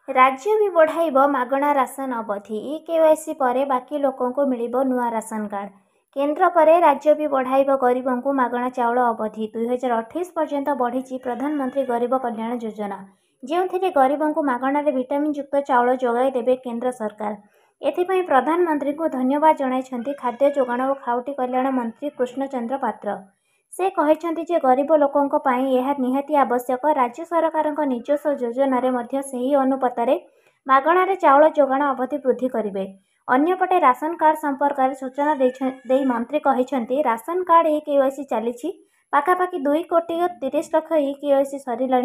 राज्य भी बढ़ाइब मागणा राशन अवधि ई-केवाईसी पर बाकी लोकंकु मिलिबो नुआ राशन कार्ड। केन्द्र पर राज्य भी बढ़ाइब गरीबंकु मागणा चाउल अवधि 2028 पर्यंत बढ़ी प्रधानमंत्री गरीब कल्याण योजना, जो गरीबंकु मागणारे विटामिन युक्त चाउल जोगाई देबे केन्द्र सरकार। एथिपाई प्रधानमंत्री को धन्यवाद जणाइछन्ति खाद्य जोगाण और खाउटी कल्याण मंत्री कृष्णचंद्र पात्र। से कहते जे गरीब लोकों पाई यह निहाती आवश्यक। राज्य सरकार निजस्व योजन से अनुपात मागणारे चाउल जोगाण अवधि वृद्धि करेंगे। अन्यपटे राशन कार्ड संपर्क में सूचना दे मंत्री कहते राशन कार्ड ई-केवाईसी चली पाखापाखि 2,30,00,000 ई-केवाईसी सरला।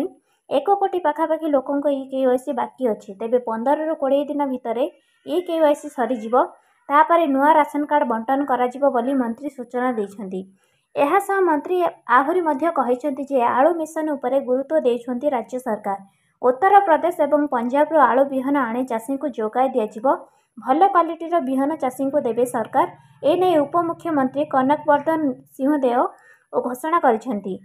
1 कोटी पाखापाखि लोकों ई-केवाईसी बाकी अच्छी। तेबे 15 ରୁ 20 दिन भितर ई-केवाईसी सरीजिब। तापर नुआ राशन कार्ड बंटन कराजिबो बोली मंत्री सूचना देइछन्ति। एहासह मंत्री आहुरी मध्य कहिछन्ति जे आलू मिशन उपरे गुरुत्व देइछन्ति राज्य सरकार। उत्तर प्रदेश एवं पंजाब रो आलू बिहन आने चाषी को जोगाई दियाजिबो। भल क्वालिटीर बिहन चाषी को देबे सरकार। एने उपमुख्यमंत्री कनकवर्धन सिंहदेव घोषणा करिछन्ति।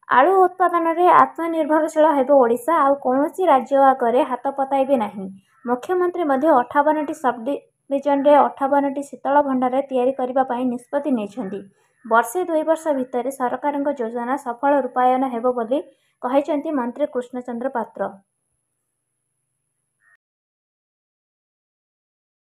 आलू उत्पादन में आत्मनिर्भरशील हेबो ओडिशा। आउ कौनसी राज्य आगे हाथ पताइबे नहीं। मुख्यमंत्री मध्य 58टी सब डिविजन रे 58टी शीतल भंडार तैयारी करिबा पई निष्पत्ति नेछन्ति। वर्षे 2 वर्ष भितर सरकार योजना सफल रूपायन हेबो बोली कहिछन्ति मंत्री कृष्णचंद्र पात्र।